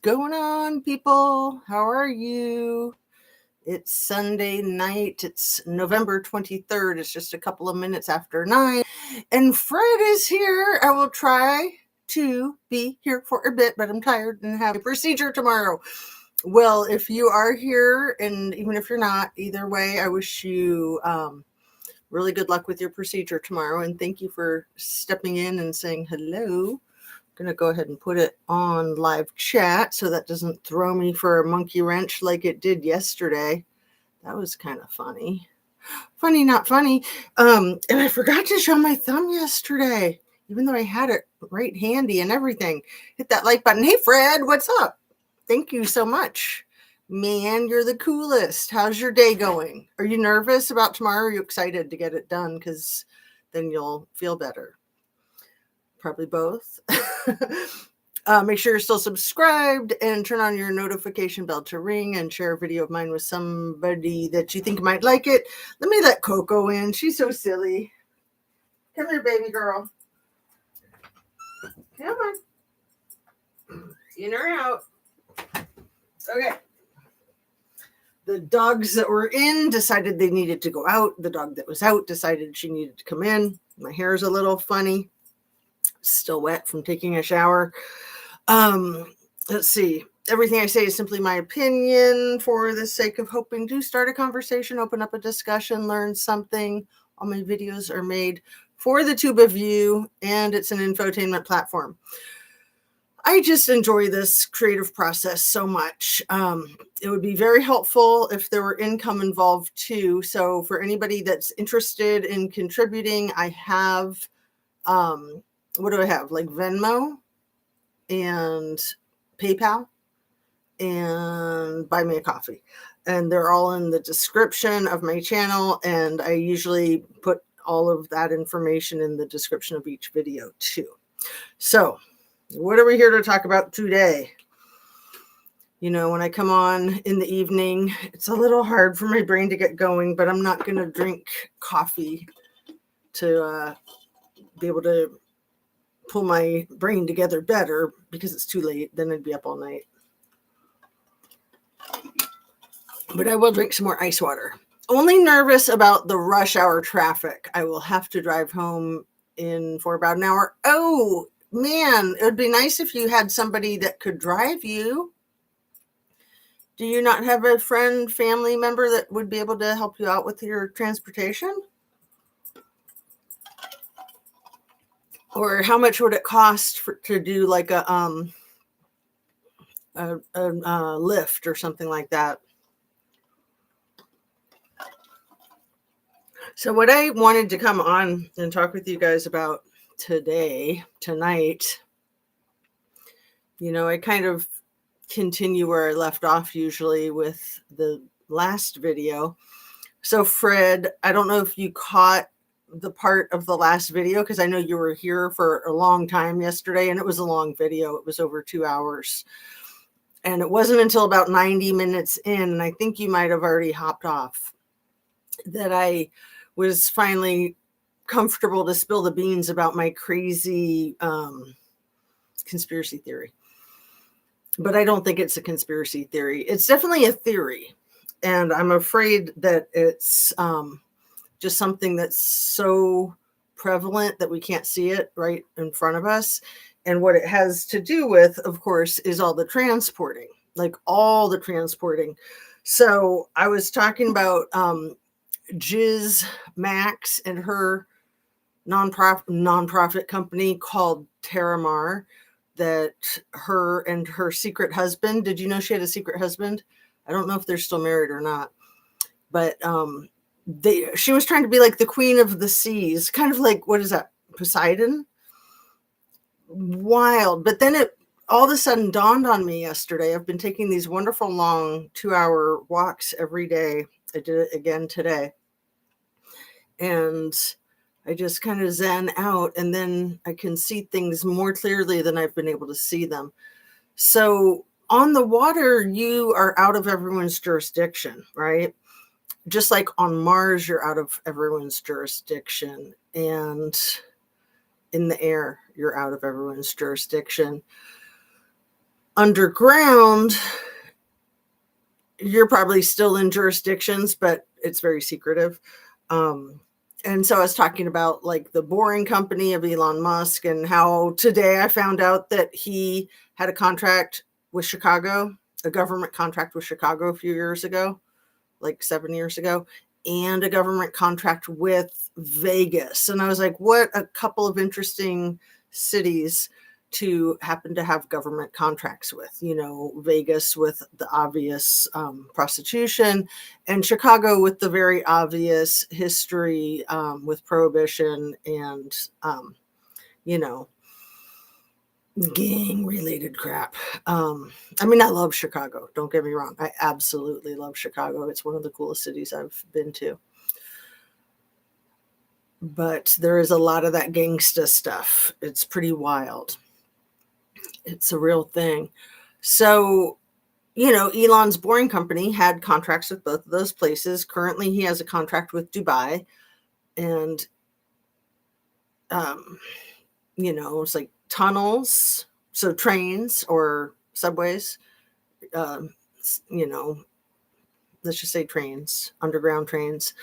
going on, people? How are you? It's Sunday night. It's November 23rd. It's just a couple of minutes after 9. And Fred is here. I will try to be here for a bit, but I'm tired and have a procedure tomorrow. Well, if you are here, and even if you're not, either way, I wish you really good luck with your procedure tomorrow. And thank you for stepping in and saying hello. Going to go ahead and put it on live chat so that doesn't throw me for a monkey wrench like it did yesterday. That was kind of funny. Funny, not funny. And I forgot to show my thumb yesterday, even though I had it right handy and everything. Hit that like button. Hey, Fred, what's up? Thank you so much. Man, you're the coolest. How's your day going? Are you nervous about tomorrow? Or are you excited to get it done? Because then you'll feel better. Probably both. Make sure you're still subscribed and turn on your notification bell to ring and share a video of mine with somebody that you think might like it. Let me let Coco in. She's so silly. Come here, baby girl. Come on. In or out. Okay. The dogs that were in decided they needed to go out. The dog that was out decided she needed to come in. My hair is a little funny. Still wet from taking a shower. Let's see. Everything I say is simply my opinion for the sake of hoping to start a conversation, open up a discussion, learn something. All my videos are made for the tube of you, and it's an infotainment platform. I just enjoy this creative process so much. It would be very helpful if there were income involved too. So for anybody that's interested in contributing, I have what do I have? Like Venmo and PayPal and Buy Me a Coffee. And they're all in the description of my channel. And I usually put all of that information in the description of each video too. So what are we here to talk about today? You know, when I come on in the evening, it's a little hard for my brain to get going, but I'm not going to drink coffee to be able to pull my brain together better because it's too late. Then I'd be up all night. But I will drink some more ice water. Only nervous about the rush hour traffic. I will have to drive home in for about an hour. Oh, man, it would be nice if you had somebody that could drive you. Do you not have a friend, family member that would be able to help you out with your transportation? Or how much would it cost to do like a lift or something like that? So what I wanted to come on and talk with you guys about tonight, you know, I kind of continue where I left off usually with the last video. So Fred, I don't know if you caught the part of the last video because I know you were here for a long time yesterday, and it was a long video. It was over 2 hours, and it wasn't until about 90 minutes in, and I think you might have already hopped off, that I was finally comfortable to spill the beans about my crazy conspiracy theory. But I don't think it's a conspiracy theory. It's definitely a theory, and I'm afraid that it's just something that's so prevalent that we can't see it right in front of us. And what it has to do with, of course, is all the transporting, like all the transporting. So I was talking about Jiz Max and her nonprofit company called Terramar, that her and her secret husband, did you know she had a secret husband? I don't know if they're still married or not, but she was trying to be like the queen of the seas, kind of like, what is that, Poseidon? Wild. But then it all of a sudden dawned on me yesterday. I've been taking these wonderful long 2-hour walks every day. I did it again today. And I just kind of zen out, and then I can see things more clearly than I've been able to see them. So on the water, you are out of everyone's jurisdiction, right? Just like on Mars, you're out of everyone's jurisdiction, and in the air, you're out of everyone's jurisdiction. Underground, you're probably still in jurisdictions, but it's very secretive. And so I was talking about like the Boring Company of Elon Musk, and how today I found out that he had a contract with Chicago, a government contract with Chicago a few years ago, like 7 years ago, and a government contract with Vegas. And I was like, what a couple of interesting cities to happen to have government contracts with, Vegas with the obvious prostitution, and Chicago with the very obvious history with prohibition and, you know, gang related crap. I mean, I love Chicago. Don't get me wrong. I absolutely love Chicago. It's one of the coolest cities I've been to. But there is a lot of that gangsta stuff. It's pretty wild. It's a real thing. So, Elon's Boring Company had contracts with both of those places. Currently, he has a contract with Dubai. And, it's like tunnels, so trains or subways, let's just say trains, underground trains.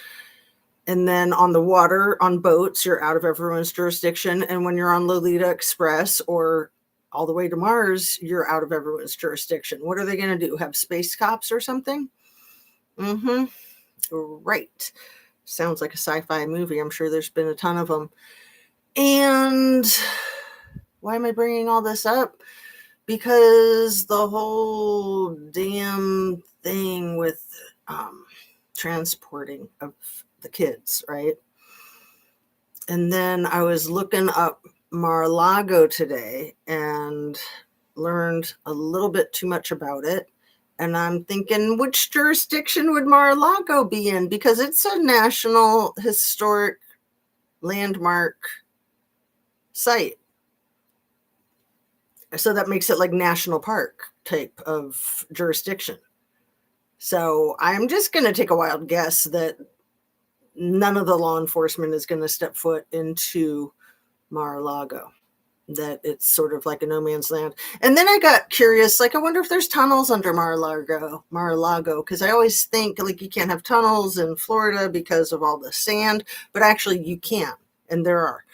And then on the water, on boats, you're out of everyone's jurisdiction. And when you're on Lolita Express or all the way to Mars, you're out of everyone's jurisdiction. What are they going to do? Have space cops or something? Right. Sounds like a sci-fi movie. I'm sure there's been a ton of them. And why am I bringing all this up? Because the whole damn thing with transporting of the kids, right? And then I was looking up MaraLago today and learned a little bit too much about it. And I'm thinking, which jurisdiction would MaraLago be in? Because it's a national historic landmark site. So that makes it like national park type of jurisdiction. So I'm just going to take a wild guess that none of the law enforcement is going to step foot into MaraLago, that it's sort of like a no man's land. And then I got curious, like, I wonder if there's tunnels under MaraLago, because I always think like you can't have tunnels in Florida because of all the sand, but actually you can, and there are.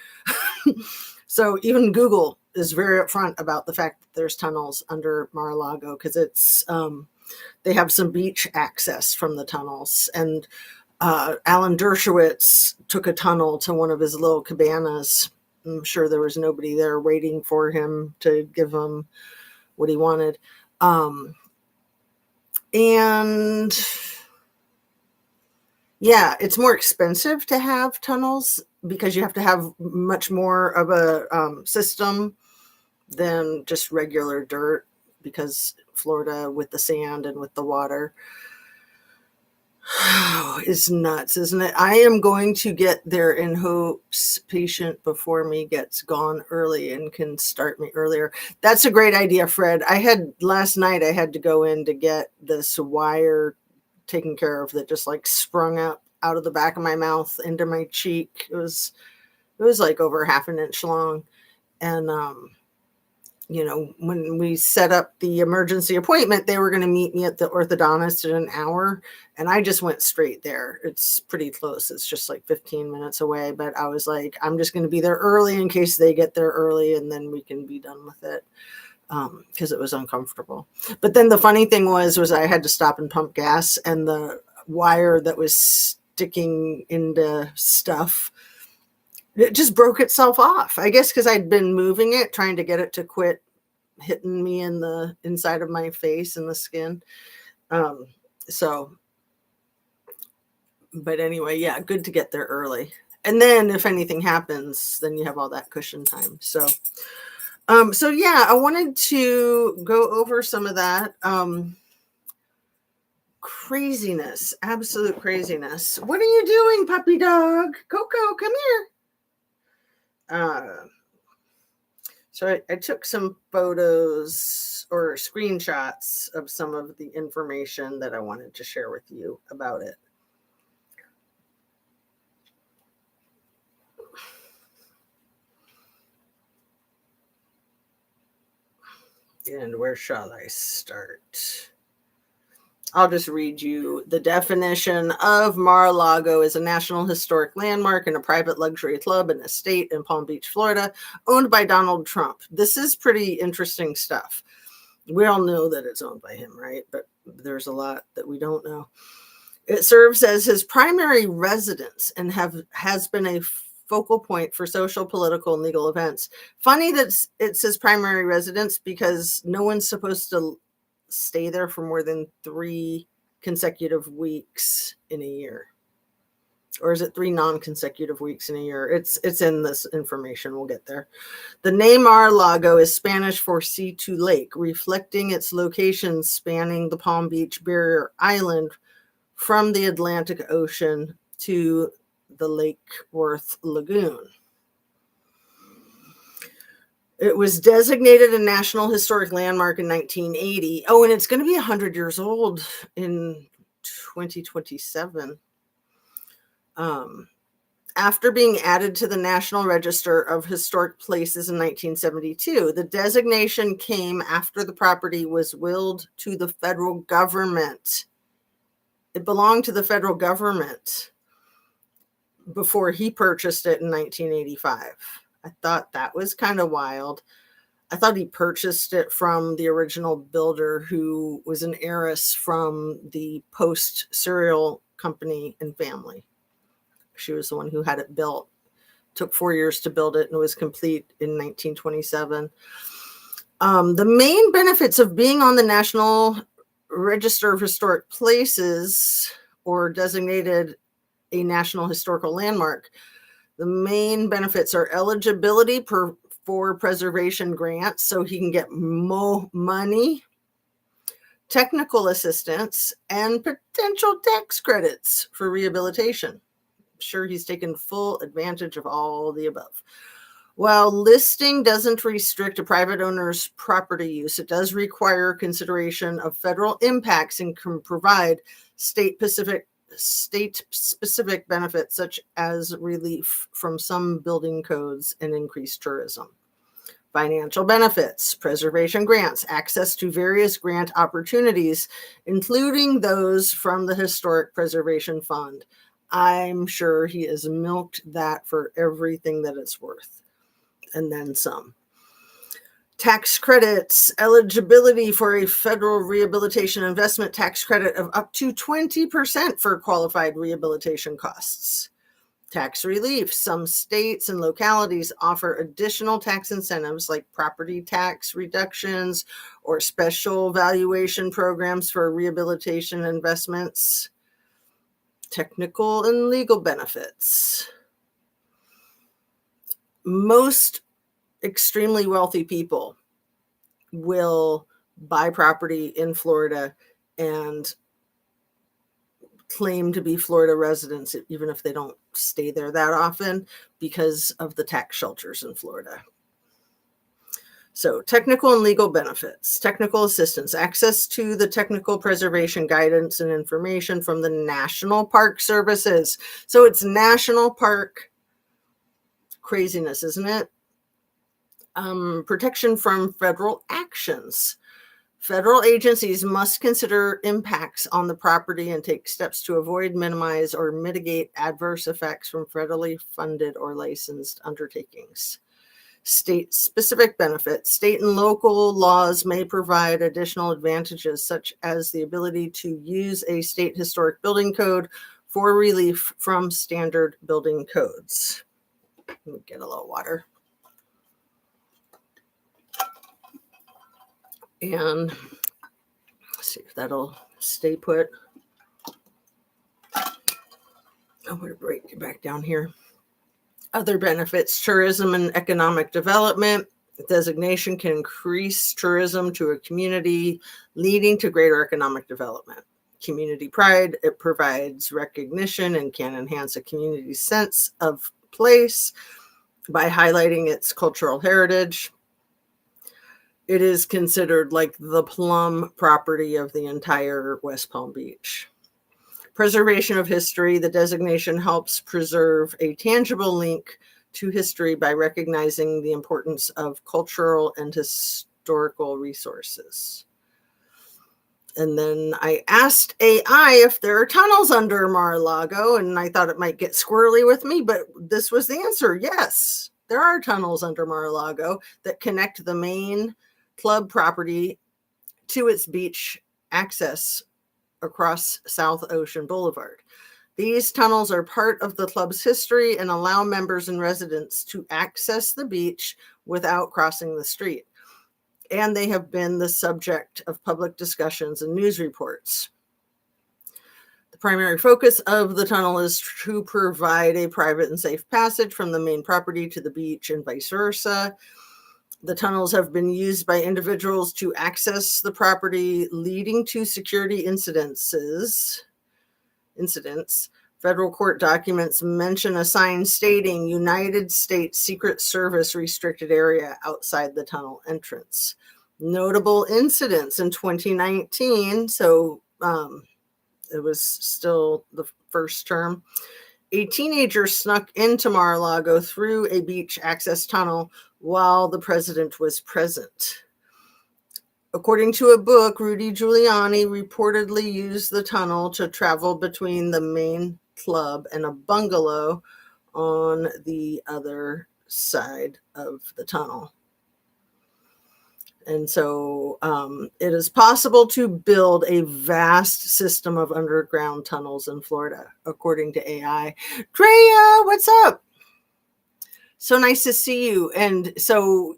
So even Google is very upfront about the fact that there's tunnels under MaraLago, because it's they have some beach access from the tunnels. And Alan Dershowitz took a tunnel to one of his little cabanas. I'm sure there was nobody there waiting for him to give him what he wanted. And yeah, it's more expensive to have tunnels because you have to have much more of a system than just regular dirt, because Florida with the sand and with the water is nuts, isn't it? I am going to get there in hopes patient before me gets gone early and can start me earlier. That's a great idea, Fred. Last night I had to go in to get this wire taken care of that just like sprung up out of the back of my mouth into my cheek. It was like over half an inch long. And when we set up the emergency appointment, they were going to meet me at the orthodontist in an hour. And I just went straight there. It's pretty close. It's just like 15 minutes away. But I was like, I'm just going to be there early in case they get there early, and then we can be done with it. Because it was uncomfortable. But then the funny thing was I had to stop and pump gas, and the wire that was sticking into stuff, it just broke itself off. I guess because I'd been moving it, trying to get it to quit hitting me in the inside of my face and the skin. But anyway, yeah, good to get there early. And then if anything happens, then you have all that cushion time. So yeah, I wanted to go over some of that. Craziness, absolute craziness. What are you doing, puppy dog? Coco, come here. So I took some photos or screenshots of some of the information that I wanted to share with you about it. And where shall I start? I'll just read you the definition of MaraLago as a National Historic Landmark and a private luxury club and estate in Palm Beach, Florida, owned by Donald Trump. This is pretty interesting stuff. We all know that it's owned by him, right? But there's a lot that we don't know. It serves as his primary residence and has been a focal point for social, political, and legal events. Funny that it's his primary residence because no one's supposed to stay there for more than 3 consecutive weeks in a year. Or is it 3 non-consecutive weeks in a year? It's in this information. We'll get there. The name MaraLago is Spanish for sea to lake, reflecting its location spanning the Palm Beach barrier island from the Atlantic Ocean to the Lake Worth Lagoon. It was designated a National Historic Landmark in 1980. Oh, and it's going to be 100 years old in 2027. After being added to the National Register of Historic Places in 1972, the designation came after the property was willed to the federal government. It belonged to the federal government before he purchased it in 1985. I thought that was kind of wild. I thought he purchased it from the original builder, who was an heiress from the Post cereal company and family. She was the one who had it built. Took 4 years to build it and was complete in 1927. The main benefits of being on the National Register of Historic Places, or designated a National Historical Landmark, the main benefits are eligibility for preservation grants, so he can get more money, technical assistance, and potential tax credits for rehabilitation. I'm sure he's taken full advantage of all the above. While listing doesn't restrict a private owner's property use, it does require consideration of federal impacts and can provide state-specific benefits, such as relief from some building codes and increased tourism. Financial benefits, preservation grants, access to various grant opportunities, including those from the Historic Preservation Fund. I'm sure he has milked that for everything that it's worth, and then some. Tax credits, eligibility for a federal rehabilitation investment tax credit of up to 20% for qualified rehabilitation costs. Tax relief. Some states and localities offer additional tax incentives like property tax reductions or special valuation programs for rehabilitation investments. Technical and legal benefits. Most extremely wealthy people will buy property in Florida and claim to be Florida residents, even if they don't stay there that often, because of the tax shelters in Florida. So technical and legal benefits, technical assistance, access to the technical preservation guidance and information from the National Park Services. So it's national park craziness, isn't it? Protection from federal actions. Federal agencies must consider impacts on the property and take steps to avoid, minimize, or mitigate adverse effects from federally funded or licensed undertakings. State-specific benefits. State and local laws may provide additional advantages, such as the ability to use a state historic building code for relief from standard building codes. Let me get a little water. And let's see if that'll stay put. I'm going to break it back down here. Other benefits, tourism and economic development. The designation can increase tourism to a community, leading to greater economic development. Community pride, it provides recognition and can enhance a community's sense of place by highlighting its cultural heritage. It is considered like the plum property of the entire West Palm Beach. Preservation of history. The designation helps preserve a tangible link to history by recognizing the importance of cultural and historical resources. And then I asked AI if there are tunnels under MaraLago, and I thought it might get squirrely with me, but this was the answer. Yes, there are tunnels under MaraLago that connect the main club property to its beach access across South Ocean Boulevard. These tunnels are part of the club's history and allow members and residents to access the beach without crossing the street. And they have been the subject of public discussions and news reports. The primary focus of the tunnel is to provide a private and safe passage from the main property to the beach and vice versa. The tunnels have been used by individuals to access the property, leading to security incidents. Federal court documents mention a sign stating United States Secret Service restricted area outside the tunnel entrance. Notable incidents in 2019, so it was still the first term. A teenager snuck into MaraLago through a beach access tunnel while the president was present. According to a book, Rudy Giuliani reportedly used the tunnel to travel between the main club and a bungalow on the other side of the tunnel. And so it is possible to build a vast system of underground tunnels in Florida, according to AI. Drea, what's up? So nice to see you. And so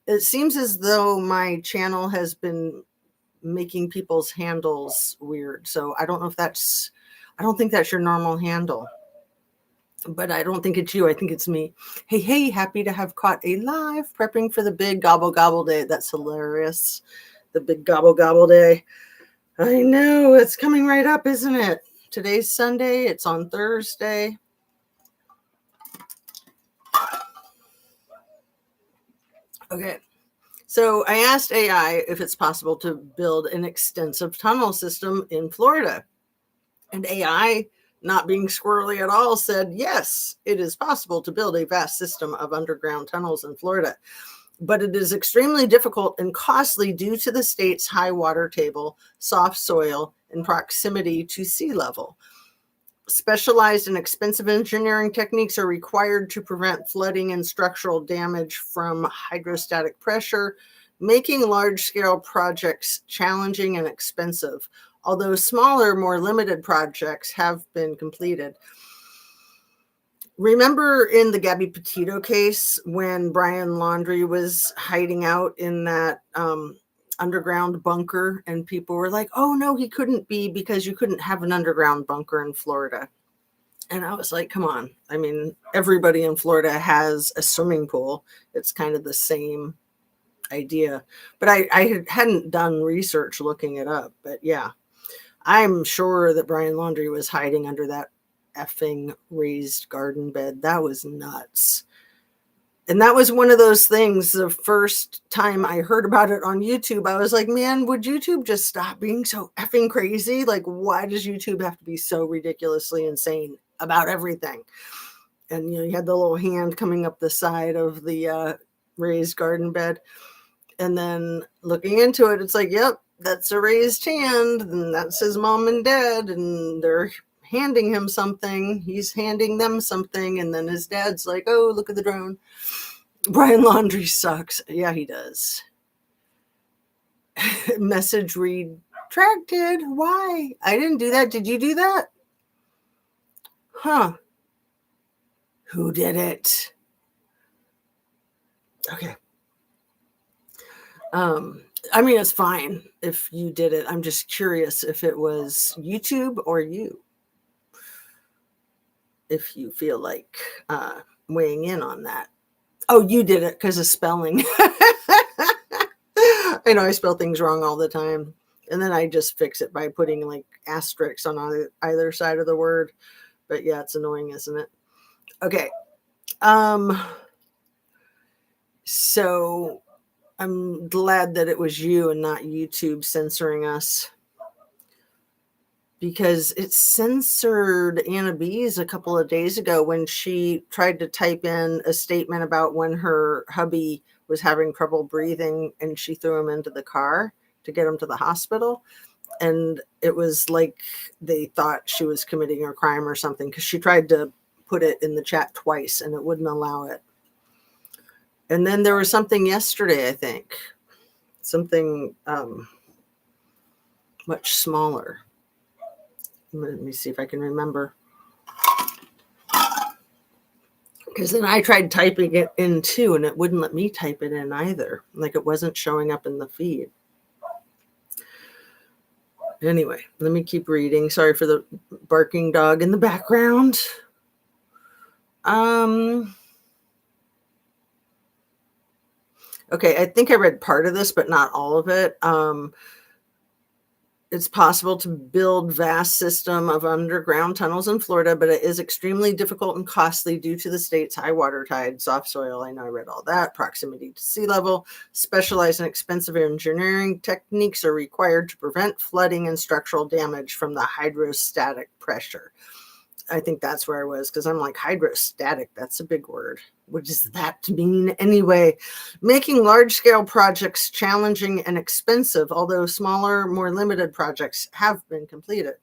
it seems as though my channel has been making people's handles weird. So I don't know if I don't think that's your normal handle. But I don't think it's you. I think it's me. Hey, happy to have caught a live prepping for the big gobble gobble day. That's hilarious. The big gobble gobble day. I know, it's coming right up, isn't it? Today's Sunday. It's on Thursday. Okay. So I asked AI if it's possible to build an extensive tunnel system in Florida. And AI, not being squirrely at all, said, yes, it is possible to build a vast system of underground tunnels in Florida, but it is extremely difficult and costly due to the state's high water table, soft soil, and proximity to sea level. Specialized and expensive engineering techniques are required to prevent flooding and structural damage from hydrostatic pressure, making large-scale projects challenging and expensive, although smaller, more limited projects have been completed. Remember in the Gabby Petito case when Brian Laundrie was hiding out in that underground bunker and people were like, oh, no, he couldn't be because you couldn't have an underground bunker in Florida. And I was like, come on. I mean, everybody in Florida has a swimming pool. It's kind of the same idea. But I hadn't done research looking it up. But yeah. I'm sure that Brian Laundrie was hiding under that effing raised garden bed. That was nuts. And that was one of those things, the first time I heard about it on YouTube, I was like, man, would YouTube just stop being so effing crazy? Like, why does YouTube have to be so ridiculously insane about everything? And, you had the little hand coming up the side of the raised garden bed. And then looking into it, it's like, yep, that's a raised hand, and that's his mom and dad, and they're handing him something. He's handing them something, and then his dad's like, oh, look at the drone. Brian Laundrie sucks. Yeah, he does. Message retracted. Why? I didn't do that. Did you do that? Huh. Who did it? Okay. I mean, it's fine if you did it. I'm just curious if it was YouTube or you. If you feel like weighing in on that. Oh, you did it because of spelling. I know I spell things wrong all the time. And then I just fix it by putting like asterisks on either side of the word. But yeah, it's annoying, isn't it? Okay. So I'm glad that it was you and not YouTube censoring us, because it censored Anna B's a couple of days ago when she tried to type in a statement about when her hubby was having trouble breathing, and she threw him into the car to get him to the hospital. And it was like they thought she was committing a crime or something, because she tried to put it in the chat twice and it wouldn't allow it. And then there was something yesterday, I think, something much smaller. Let me see if I can remember. Because then I tried typing it in too, and it wouldn't let me type it in either. Like it wasn't showing up in the feed. Anyway, let me keep reading. Sorry for the barking dog in the background. Okay, I think I read part of this, but not all of it. It's possible to build vast system of underground tunnels in Florida, but it is extremely difficult and costly due to the state's high water tide, soft soil. I know I read all that. Proximity to sea level. Specialized and expensive engineering techniques are required to prevent flooding and structural damage from the hydrostatic pressure. I think that's where I was, because I'm like, hydrostatic, that's a big word. What does that mean anyway? Making large-scale projects challenging and expensive, although smaller, more limited projects have been completed.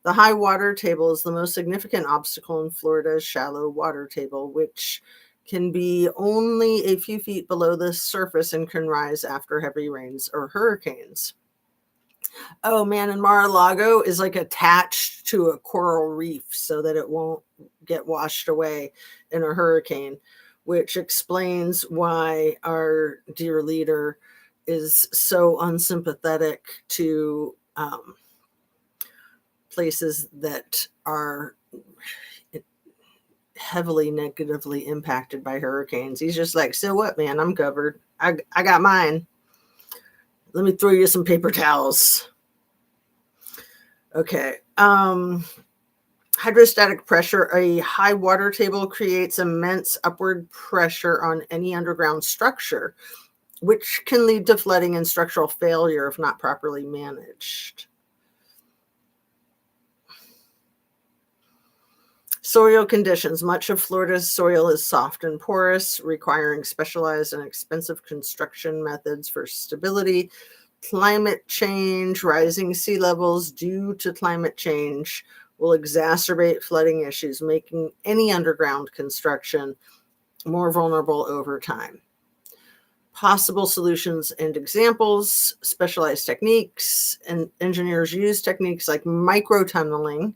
The high water table is the most significant obstacle in Florida's shallow water table, which can be only a few feet below the surface and can rise after heavy rains or hurricanes. Oh man, and MaraLago is like attached to a coral reef so that it won't get washed away in a hurricane, which explains why our dear leader is so unsympathetic to places that are heavily negatively impacted by hurricanes. He's just like, so what, man? I'm covered. I got mine. Let me throw you some paper towels. Okay. Hydrostatic pressure. A high water table creates immense upward pressure on any underground structure, which can lead to flooding and structural failure if not properly managed. Soil conditions. Much of Florida's soil is soft and porous, requiring specialized and expensive construction methods for stability. Climate change, rising sea levels due to climate change will exacerbate flooding issues, making any underground construction more vulnerable over time. Possible solutions and examples. Specialized techniques, and engineers use techniques like microtunneling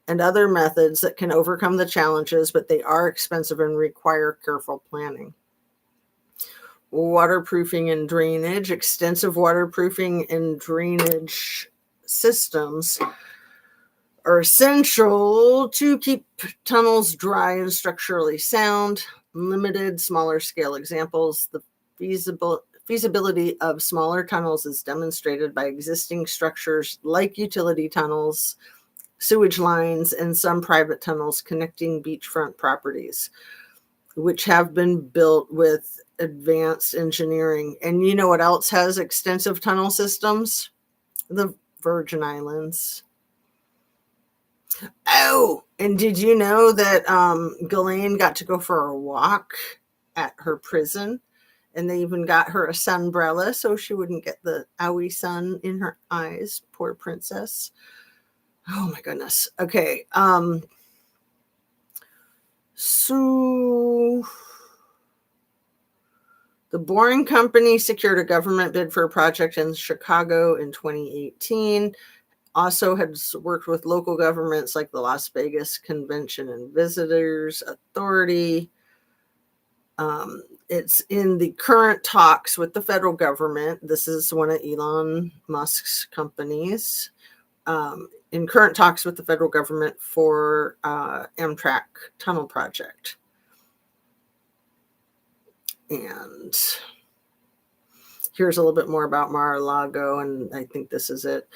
and other methods that can overcome the challenges, but they are expensive and require careful planning. Waterproofing and drainage. Extensive waterproofing and drainage systems are essential to keep tunnels dry and structurally sound. Limited, smaller scale examples. The feasibility of smaller tunnels is demonstrated by existing structures like utility tunnels, sewage lines, and some private tunnels connecting beachfront properties, which have been built with advanced engineering. And you know what else has extensive tunnel systems? The Virgin Islands. Oh, and did you know that Ghislaine got to go for a walk at her prison? And they even got her a sunbrella so she wouldn't get the owie sun in her eyes. Poor princess. Oh my goodness. Okay. So the Boring Company secured a government bid for a project in Chicago in 2018. Also has worked with local governments like the Las Vegas Convention and Visitors Authority. It's in the current talks with the federal government. This is one of Elon Musk's companies. In current talks with the federal government for Amtrak tunnel project. And here's a little bit more about MaraLago, and I think this is it.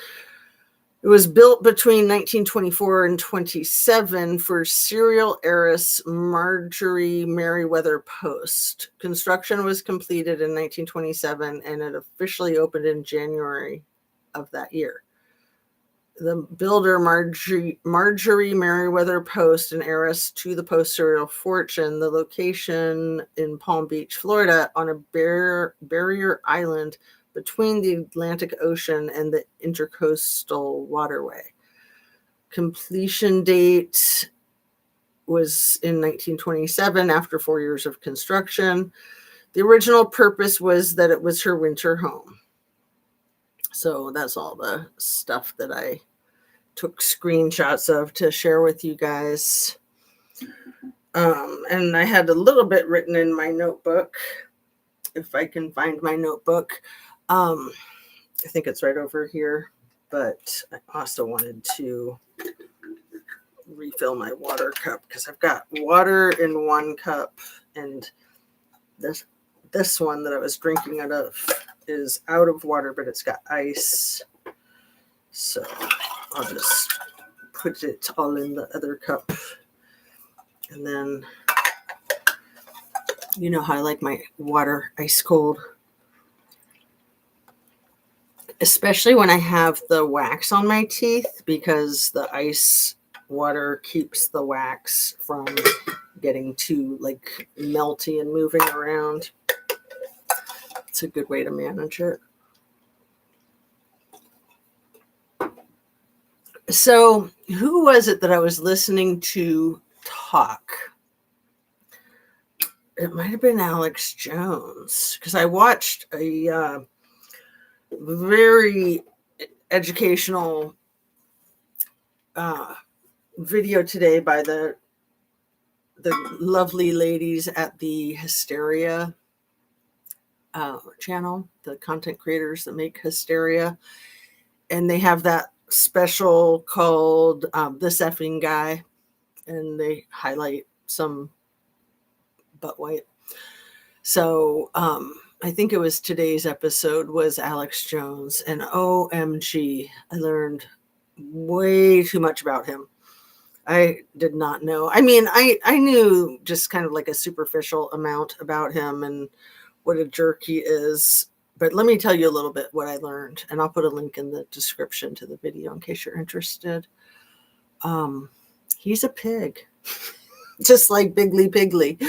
It was built between 1924 and 27 for serial heiress Marjorie Merriweather Post. Construction was completed in 1927, and it officially opened in January of that year. the builder Marjorie Merriweather Post, an heiress to the Post serial fortune, the location in Palm Beach, Florida, on a barrier island between the Atlantic Ocean and the Intercoastal Waterway. Completion date was in 1927 after 4 years of construction. The original purpose was that it was her winter home. So that's all the stuff that I took screenshots of to share with you guys. And I had a little bit written in my notebook, if I can find my notebook. I think it's right over here, but I also wanted to refill my water cup because I've got water in one cup, and this one that I was drinking out of is out of water, but it's got ice. So I'll just put it all in the other cup. And then, you know how I like my water ice cold. Especially when I have the wax on my teeth, because the ice water keeps the wax from getting too like melty and moving around. It's a good way to manage it. So who was it that I was listening to talk? It might have been Alex Jones, because I watched a very educational video today by the lovely ladies at the Hysteria channel, the content creators that make Hysteria. And they have that special called This Effing Guy, and they highlight some butt wipe. So I think it was today's episode was Alex Jones, and OMG, I learned way too much about him. I did not know. I mean, I knew just kind of like a superficial amount about him and what a jerk he is. But let me tell you a little bit what I learned, and I'll put a link in the description to the video in case you're interested. He's a pig, just like Biggly Piggly.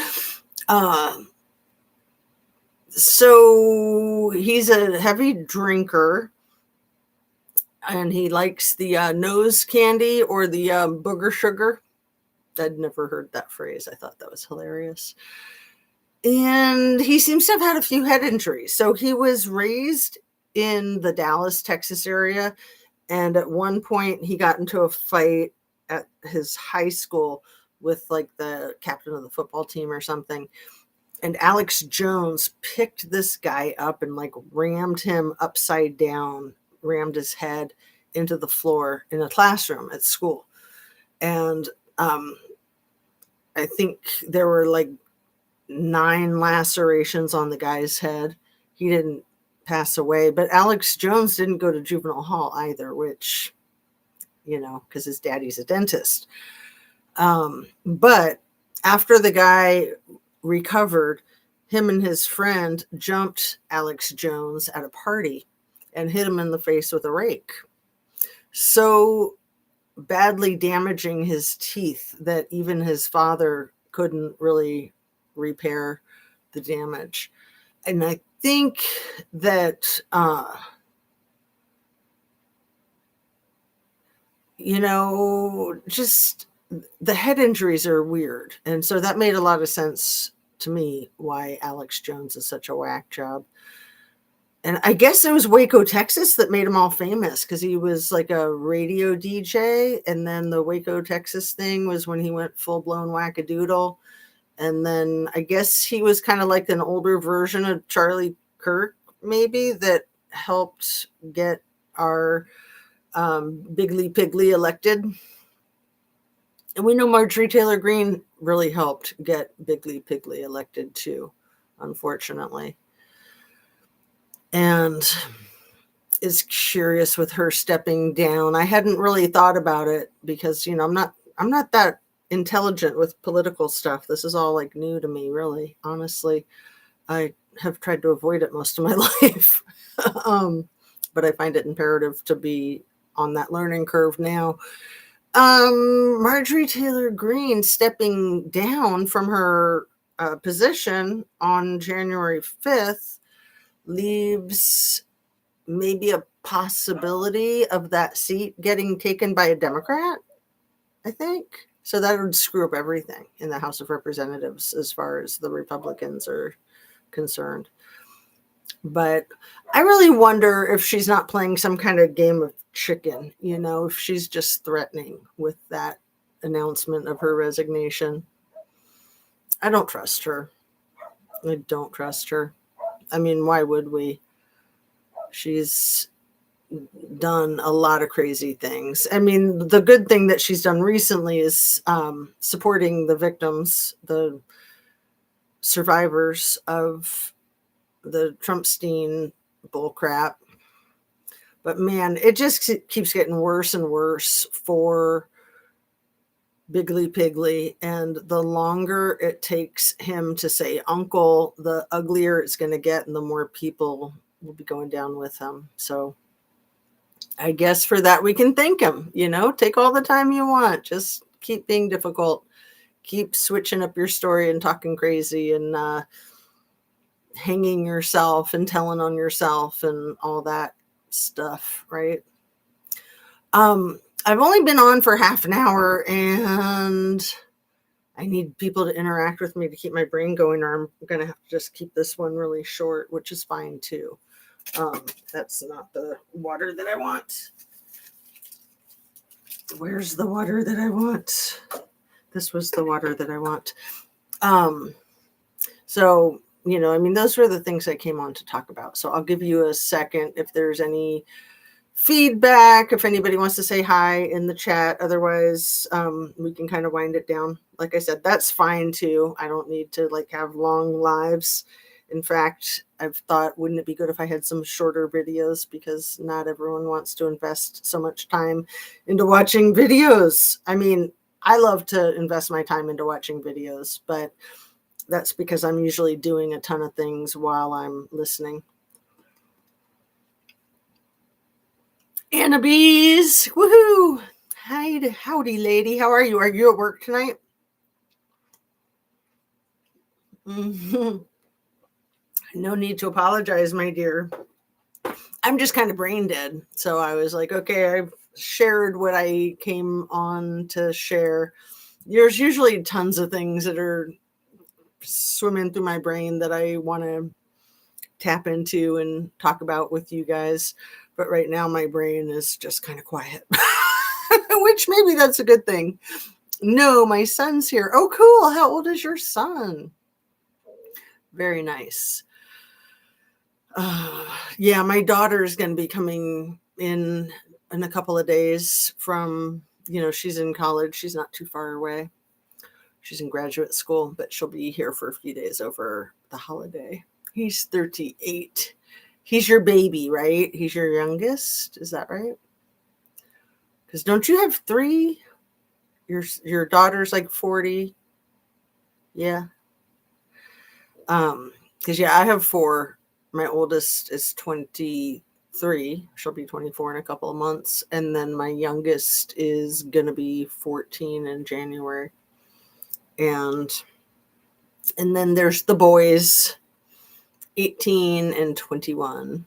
So he's a heavy drinker, and he likes the nose candy or the booger sugar. I'd never heard that phrase. I thought that was hilarious. And he seems to have had a few head injuries. So he was raised in the Dallas, Texas area. And at one point he got into a fight at his high school with like the captain of the football team or something. And Alex Jones picked this guy up and like rammed him upside down, rammed his head into the floor in a classroom at school. And I think there were like 9 lacerations on the guy's head. He didn't pass away, but Alex Jones didn't go to juvenile hall either, which, you know, because his daddy's a dentist. But after the guy recovered, him and his friend jumped Alex Jones at a party and hit him in the face with a rake, so badly damaging his teeth that even his father couldn't really repair the damage. And I think that you know, just the head injuries are weird, and so that made a lot of sense to me why Alex Jones is such a whack job. And I guess it was Waco, Texas that made him all famous, because he was like a radio DJ, and then the Waco, Texas thing was when he went full-blown wackadoodle. And then I guess he was kind of like an older version of Charlie Kirk, maybe, that helped get our Biggly Piggly elected. And we know Marjorie Taylor Greene really helped get Biggly Piggly elected too, unfortunately. And is curious with her stepping down. I hadn't really thought about it because, you know, I'm not that intelligent with political stuff. This is all like new to me, really. Honestly, I have tried to avoid it most of my life. But I find it imperative to be on that learning curve now. Marjorie Taylor Greene stepping down from her position on January 5th leaves maybe a possibility of that seat getting taken by a Democrat, I think. So that would screw up everything in the House of Representatives as far as the Republicans are concerned. But I really wonder if she's not playing some kind of game of chicken, if she's just threatening with that announcement of her resignation. I don't trust her. I don't trust her. I mean, why would we? She's done a lot of crazy things. I mean, the good thing that she's done recently is supporting the victims, the survivors of the Trumpstein bullcrap. But man, it just keeps getting worse and worse for Biggly Piggly. And the longer it takes him to say uncle, the uglier it's going to get and the more people will be going down with him. So I guess for that we can thank him, take all the time you want. Just keep being difficult. Keep switching up your story and talking crazy and hanging yourself and telling on yourself and all that stuff, right? I've only been on for half an hour and I need people to interact with me to keep my brain going, or I'm going to have to just keep this one really short, which is fine too. That's not the water that I want. Where's the water that I want? This was the water that I want. So, those were the things I came on to talk about. So I'll give you a second if there's any feedback, if anybody wants to say hi in the chat. Otherwise, we can kind of wind it down. Like I said, that's fine too. I don't need to have long lives. In fact, I've thought, wouldn't it be good if I had some shorter videos, because not everyone wants to invest so much time into watching videos. I mean, I love to invest my time into watching videos, but that's because I'm usually doing a ton of things while I'm listening. Anna Bees, woohoo! Hi, howdy, lady. How are you? Are you at work tonight? Mm-hmm. No need to apologize, my dear. I'm just kind of brain dead. So I was like, okay, I've shared what I came on to share. There's usually tons of things that are swimming through my brain that I want to tap into and talk about with you guys. But right now my brain is just kind of quiet, which maybe that's a good thing. No, my son's here. Oh, cool. How old is your son? Very nice. Yeah, my daughter is going to be coming in a couple of days from, she's in college. She's not too far away. She's in graduate school, but she'll be here for a few days over the holiday. He's 38. He's your baby, right? He's your youngest. Is that right? Because don't you have 3? Your daughter's like 40. Yeah. Because I have 4. My oldest is 23. She'll be 24 in a couple of months. And then my youngest is going to be 14 in January. And then there's the boys, 18 and 21.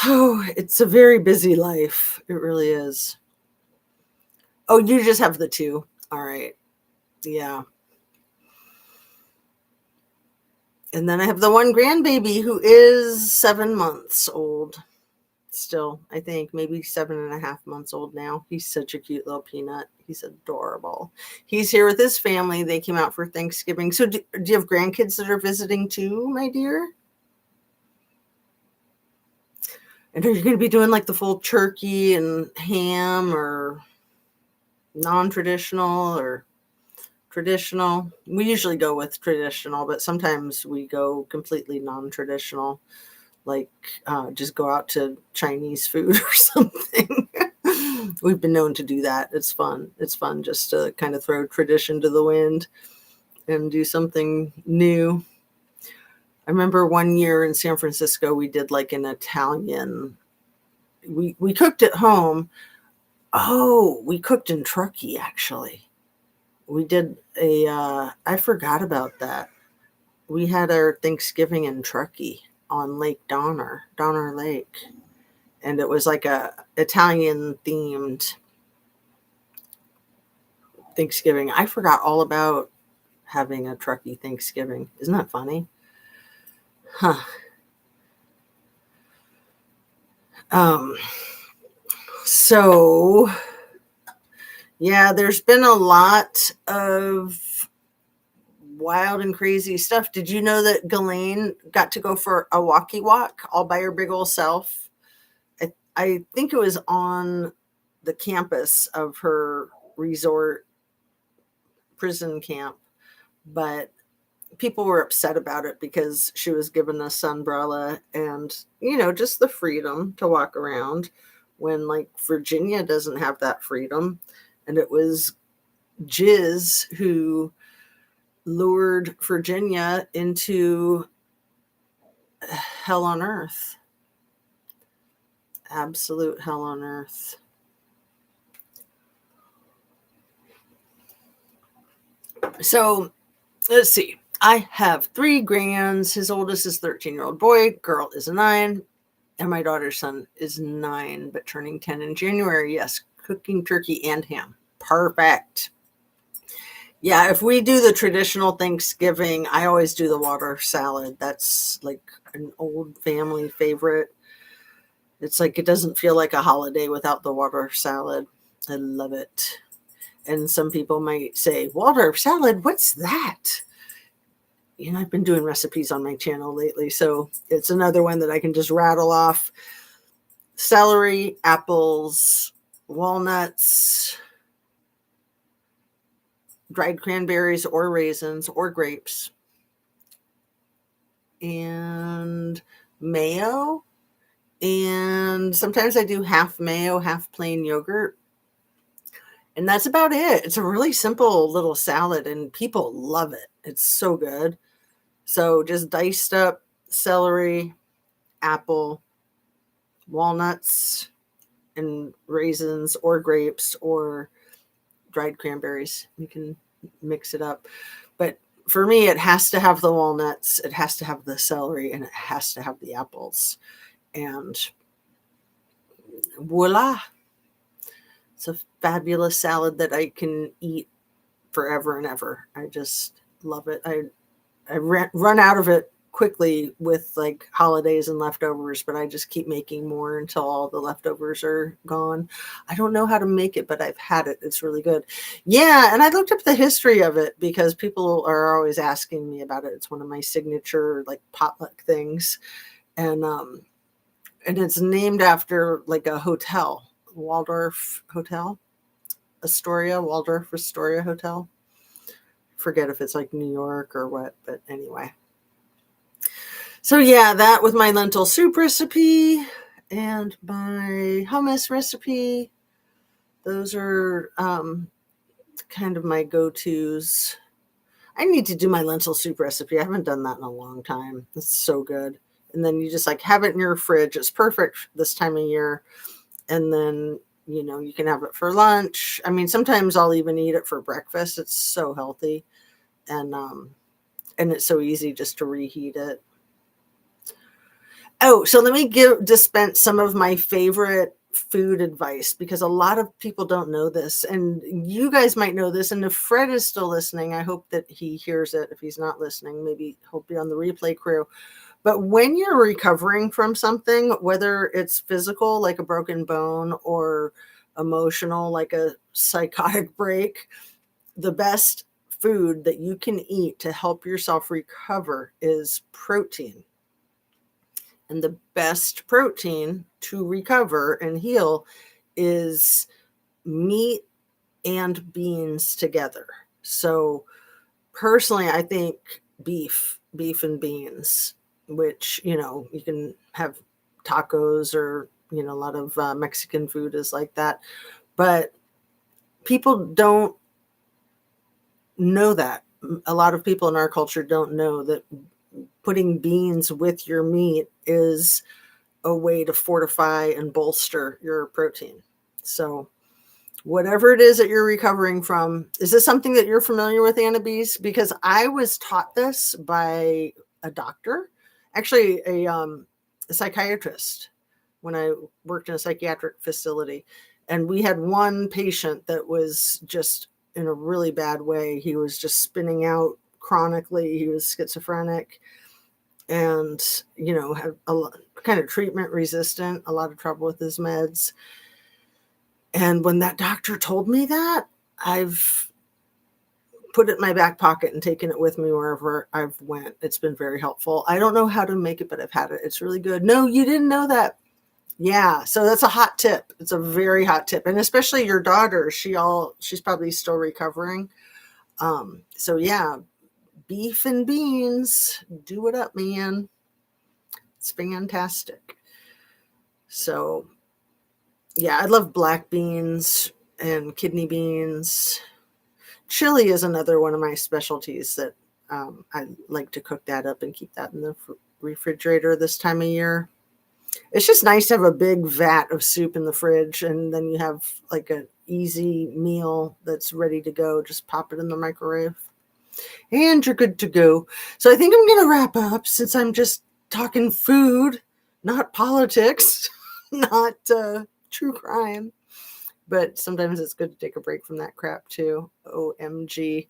Oh, it's a very busy life. It really is. Oh, you just have the 2. All right. Yeah. And then I have the one grandbaby who is 7 months old. Still, I think maybe 7.5 months old now. He's such a cute little peanut. He's adorable. He's here with his family. They came out for Thanksgiving. So do you have grandkids that are visiting too, my dear? And are you going to be doing like the full turkey and ham, or non-traditional or traditional? We usually go with traditional, but sometimes we go completely non-traditional, like just go out to Chinese food or something. We've been known to do that. It's fun. It's fun just to kind of throw tradition to the wind and do something new. I remember one year in San Francisco, we did like an Italian, we cooked at home. Oh, we cooked in Truckee, actually. We did I forgot about that. We had our Thanksgiving in Truckee on Lake Donner Lake. And it was like a Italian themed Thanksgiving. I forgot all about having a Truckee Thanksgiving. Isn't that funny? Huh. So yeah, there's been a lot of wild and crazy stuff. Did you know that Ghislaine got to go for a walkie walk all by her big old self? I think it was on the campus of her resort prison camp, but people were upset about it because she was given a sunbrella and, just the freedom to walk around when like Virginia doesn't have that freedom. And it was Jizz who lured Virginia into hell on earth. Absolute hell on earth. So let's see. I have 3 grands. His oldest is 13-year-old boy. Girl is 9. And my daughter's son is 9, but turning 10 in January. Yes, cooking turkey and ham. Perfect. Yeah, if we do the traditional Thanksgiving, I always do the water salad. That's like an old family favorite. It's like it doesn't feel like a holiday without the water salad. I love it. And some people might say, water salad, what's that? I've been doing recipes on my channel lately, so it's another one that I can just rattle off. Celery, apples, walnuts, dried cranberries or raisins or grapes, and mayo. And sometimes I do half mayo, half plain yogurt. And that's about it. It's a really simple little salad and people love it. It's so good. So just diced up celery, apple, walnuts, and raisins or grapes or dried cranberries. You can mix it up. But for me, it has to have the walnuts, it has to have the celery, and it has to have the apples. And voila. It's a fabulous salad that I can eat forever and ever. I just love it. I run out of it quickly with like holidays and leftovers, but I just keep making more until all the leftovers are gone. I don't know how to make it, but I've had it. It's really good. Yeah, and I looked up the history of it because people are always asking me about it. It's one of my signature like potluck things. And it's named after like a hotel. Waldorf Hotel, Waldorf Astoria Hotel. Forget if it's like New York or what, but anyway. So yeah, that with my lentil soup recipe and my hummus recipe. Those are kind of my go-tos. I need to do my lentil soup recipe. I haven't done that in a long time. It's so good. And then you just like have it in your fridge. It's perfect this time of year. And then, you can have it for lunch. I mean, sometimes I'll even eat it for breakfast. It's so healthy. And it's so easy just to reheat it. Oh, so let me dispense some of my favorite food advice because a lot of people don't know this. And you guys might know this. And if Fred is still listening, I hope that he hears it. If he's not listening, maybe he'll be on the replay crew. But when you're recovering from something, whether it's physical, like a broken bone, or emotional, like a psychotic break, the best food that you can eat to help yourself recover is protein. And the best protein to recover and heal is meat and beans together. So personally, I think beef and beans, which, you can have tacos or, a lot of Mexican food is like that. But people don't know that. A lot of people in our culture don't know that putting beans with your meat is a way to fortify and bolster your protein. So whatever it is that you're recovering from, is this something that you're familiar with, Annabise? Because I was taught this by a doctor, actually a psychiatrist, when I worked in a psychiatric facility. And we had one patient that was just in a really bad way. He was just spinning out chronically. He was schizophrenic and, you know, had a lot, kind of treatment resistant, a lot of trouble with his meds. And when that doctor told me that, I've put it in my back pocket and taken it with me wherever I've went. It's been very helpful. I don't know how to make it, but I've had it. It's really good. No, you didn't know that. Yeah. So that's a hot tip. It's a very hot tip. And especially your daughter, she's probably still recovering. So yeah, beef and beans, do it up, man. It's fantastic. So yeah, I love black beans and kidney beans. Chili is another one of my specialties that I like to cook that up and keep that in the refrigerator this time of year. It's just nice to have a big vat of soup in the fridge, and then you have like an easy meal that's ready to go. Just pop it in the microwave and you're good to go. So I think I'm going to wrap up, since I'm just talking food, not politics, not true crime. But sometimes it's good to take a break from that crap too. OMG.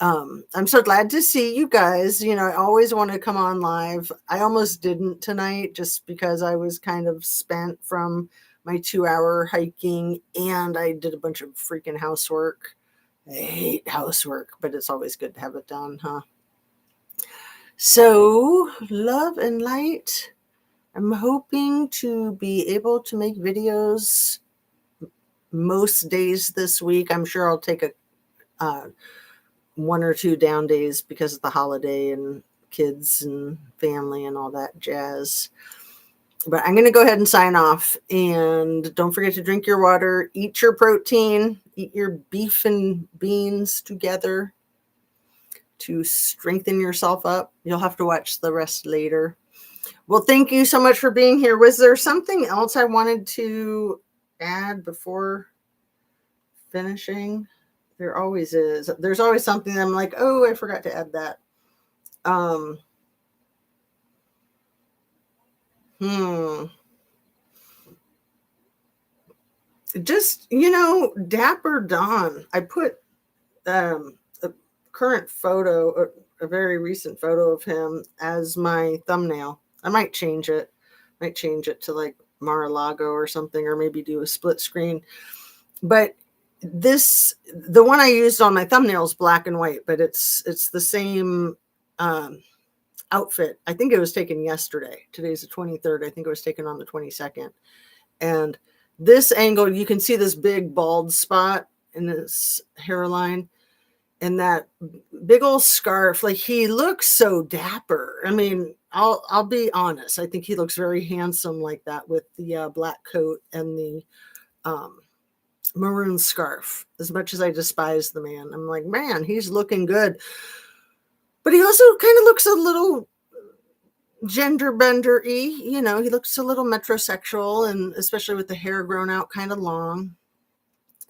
I'm so glad to see you guys. You know, I always want to come on live. I almost didn't tonight just because I was kind of spent from my 2-hour hiking, and I did a bunch of freaking housework. I hate housework, but it's always good to have it done, huh? So, love and light. I'm hoping to be able to make videos most days this week. I'm sure I'll take a 1 or 2 down days because of the holiday and kids and family and all that jazz. But I'm going to go ahead and sign off. And don't forget to drink your water, eat your protein, eat your beef and beans together to strengthen yourself up. You'll have to watch the rest later. Well, thank you so much for being here. Was there something else I wanted to add before finishing? There always is. There's always something that I'm like, oh, I forgot to add that. Just, you know, Dapper Don. I put a current photo, a very recent photo of him as my thumbnail. I might change it. Might change it to like MaraLago or something, or maybe do a split screen. But the one I used on my thumbnail is black and white, but it's the same outfit. I think it was taken yesterday. Today's the 23rd. I think it was taken on the 22nd. And this angle, you can see this big bald spot in his hairline, and that big old scarf. Like, he looks so dapper. I mean, I'll be honest. I think he looks very handsome like that with the black coat and the maroon scarf. As much as I despise the man, I'm like, man, he's looking good. But he also kind of looks a little gender bender-y. You know, he looks a little metrosexual, and especially with the hair grown out kind of long.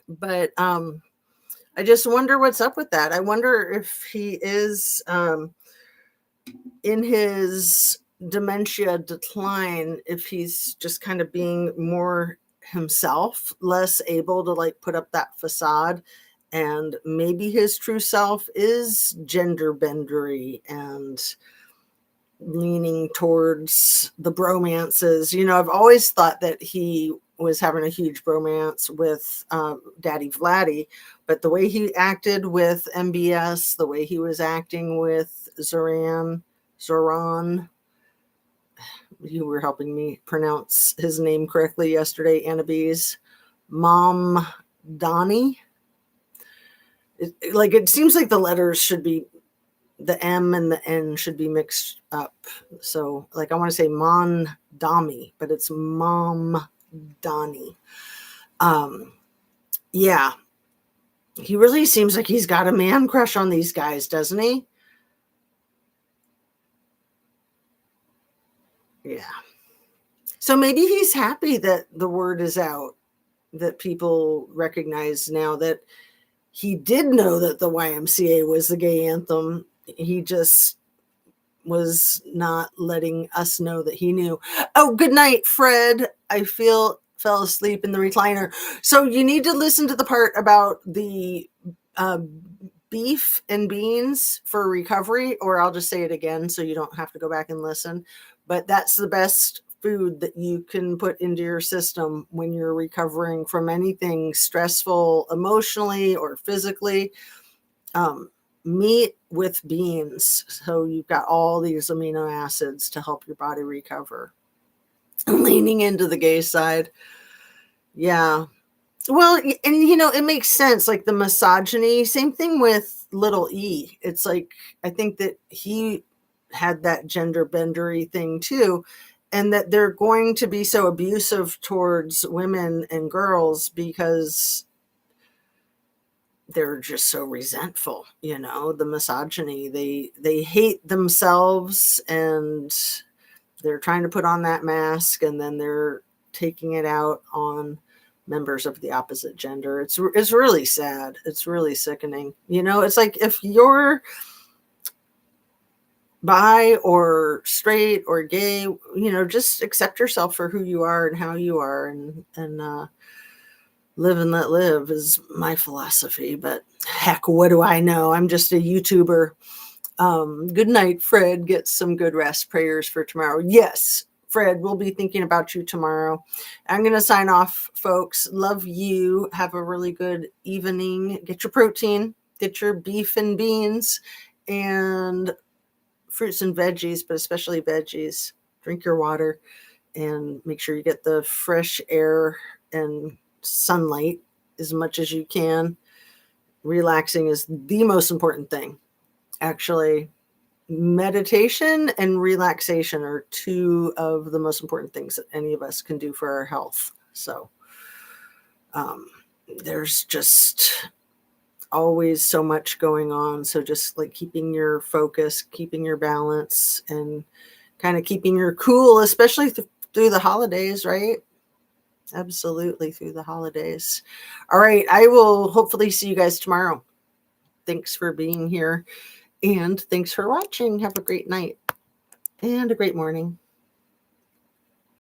But I just wonder what's up with that. I wonder if he is in his dementia decline, if he's just kind of being more himself, less able to like put up that facade, and maybe his true self is gender bendery and leaning towards the bromances. You know, I've always thought that he was having a huge bromance with Daddy Vladdy, but the way he acted with MBS, the way he was acting with Zohran, you were helping me pronounce his name correctly yesterday, Annabise, Mom Donnie. It seems like the letters should be, the M and the N should be mixed up. So like, I want to say Mon Dami, but it's Mom Donnie. Yeah, he really seems like he's got a man crush on these guys, doesn't he? Yeah. So maybe he's happy that the word is out, that people recognize now that he did know that the YMCA was the gay anthem. He just was not letting us know that he knew. Oh, good night, Fred. I fell asleep in the recliner. So you need to listen to the part about the beef and beans for recovery, or I'll just say it again so you don't have to go back and listen. But that's the best food that you can put into your system when you're recovering from anything stressful emotionally or physically. Meat with beans. So you've got all these amino acids to help your body recover. Leaning into the gay side. Yeah. Well, and it makes sense. Like the misogyny, same thing with little E. It's like, I think that he had that gender bendery thing too. And that they're going to be so abusive towards women and girls because they're just so resentful, the misogyny. They hate themselves and they're trying to put on that mask, and then they're taking it out on members of the opposite gender. It's really sad. It's really sickening. It's like if you're bi or straight or gay, just accept yourself for who you are and how you are, and live and let live is my philosophy. But heck, what do I know? I'm just a YouTuber. Good night, Fred. Get some good rest. Prayers for tomorrow. Yes, Fred, we'll be thinking about you tomorrow. I'm going to sign off, folks. Love you. Have a really good evening. Get your protein. Get your beef and beans and fruits and veggies, but especially veggies. Drink your water and make sure you get the fresh air and sunlight as much as you can. Relaxing is the most important thing. Actually, meditation and relaxation are two of the most important things that any of us can do for our health. So there's just always so much going on. So just like keeping your focus, keeping your balance, and kind of keeping your cool, especially through the holidays, right? Absolutely, through the holidays. All right, I will hopefully see you guys tomorrow. Thanks for being here, and thanks for watching. Have a great night and a great morning.